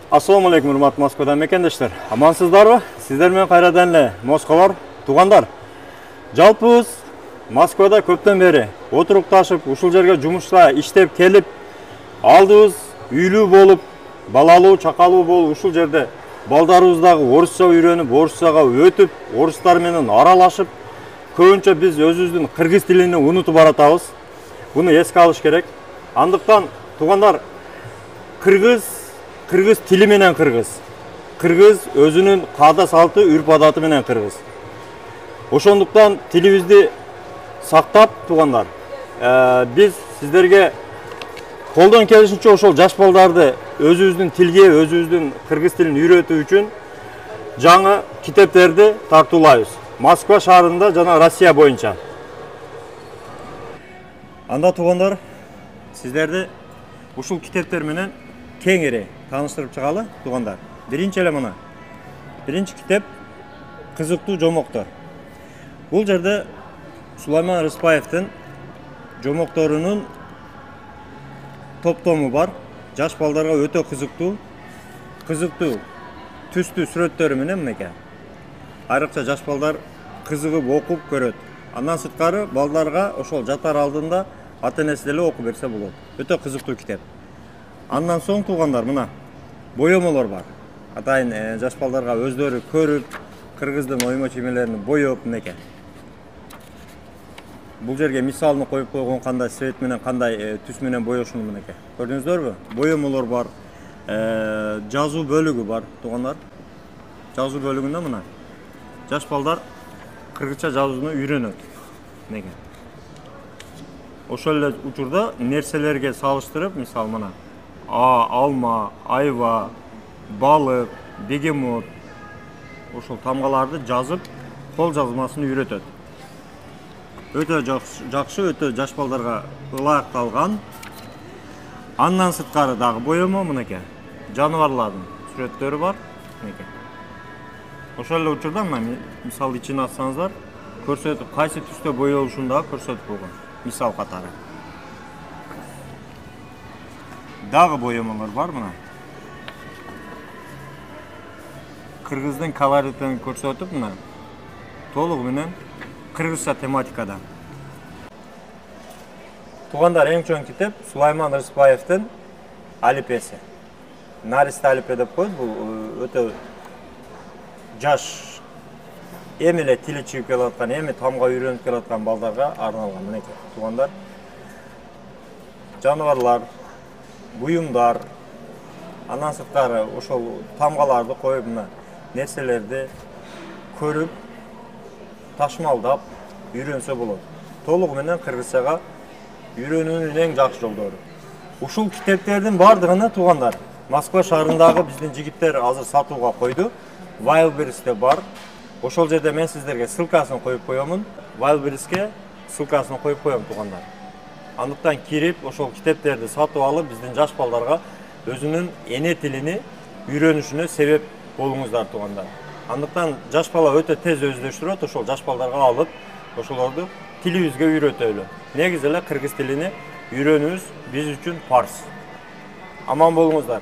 Assalamu alaikum hurmatly Moskvadan mekendештер. Amansыздарбы? Сиздер менен кайрадан эле Москвалар, туугандар. Жалпыбыз Москвада көптөн бери отурукташып, ушул жерге жумушка иштеп келип, алдыбыз үйлүү болуп, балалуу, чакалуу болуп, ушул жерде балдарыбыз дагы орусча үйрөнүп, орусчага өтүп, орустар менен аралашып, көбүнчө биз өзүбүздүн кыргыз тилин унутуп баратабыз. Буну эске алыш керек. Андыктан туугандар, кыргыз тили менен кыргыз. Кыргыз өзүнүн каада салты, үрп адаты менен кыргыз. Ошондуктан тилибизди сактап, туугандар, биз сиздерге колдон келишинче ошол жаш балдарды өзүбүздүн тилге, өзүбүздүн кыргыз тилин үйрөтүү үчүн жаңы китептерди тартуулайбыз. Москва шаарында жана Россия боюнча. Анда туугандар, сиздерди ушул китептер менен кеңири тааныштырып чыгалы, туугандар. Биринчи эле мына. Биринчи китеп кызыктуу жомоктор. Бул жерде Сулайман Рыспаевдин жомокторунун топтому бар. Жаш балдарга өтө кызыктуу түстүү сүрөттөрү менен мынакей. Айрыкча жаш балдар кызыгып окуп көрөт. Андан сырткары балдарга ошол жатар алдында ата-энеси деле окуп берсе болот. Өтө кызыктуу китеп. Андан соң туугандар, мына боемолор бар. Атайын жаш балдарга өздөрү көрүп, кыргыздын оймо чемелерин боеп мынакей. Бул жерге мисалын коюп койгон, кандай свет менен, кандай түс менен боешуну мынакей. Көрдүңүздөрбү? Боемолор бар. Жазуу бөлүгү бар, туугандар. Жазуу бөлүгүндө мына жаш балдар кыргызча жазууну үйрөнөт. Мынакей. Ошол эле учурда нерселерге салыштырып, мисалы мына алма, айва, балык, бегемот, ошол тамгаларды жазып, кол жазмасын үйрөтөт. Өтө жакшы, өтө жаш балдарга ылайыкталган. Андан сырткары дагы боемо мынакей. Жаныбарлардын сүрөттөрү бар, мынакей. Ошол эле учурда мына мисалы ичине ачсаңыздар, көрсөтүп, кайсы түстө боелушун дагы көрсөтүп койгон. Мисал катары. Дагы боемолор бар мына. Кыргыздын колоритин көрсөтүп, мына толугу менен кыргызча тематикада. Туугандар, эң чоң китеп Сулайман Рыспаевдин алипеси. Наристе алипе деп коет, бул өтө жаш, эми эле тили чыгып келаткан, эми тамга үйрөнүп келаткан балдарга арналган. Мынакей, туугандар. Жаныбарлар, буюмдар, андан сырткары ошол тамгаларды коюп, мына нерселерди көрүп, ташмалдап үйрөнсө болот. Толугу менен кыргызчага үйрөнүүнүн эң жакшы жолдору. Ушул китептердин бардыгын туугандар Москва шаарындагы биздин жигиттер азыр сатууга койду. Wildberries'те бар. Ошол жерде мен сиздерге ссылкасын коюп коёмун. Wildberries'ке ссылкасын коюп коём, туугандар. Андыктан кирип, ошол китептерди сатып алып, биздин жаш балдарга өзүнүн эне тилини үйрөнүшүнө себеп болуңуздар, туугандар. Андыктан жаш бала өтө тез өздөштүрөт, ошол жаш балдарга алып, ошолорду тилибизге үйрөтөлү. Негизи эле кыргыз тилини үйрөнүүбүз биз үчүн парз. Аман болуңуздар.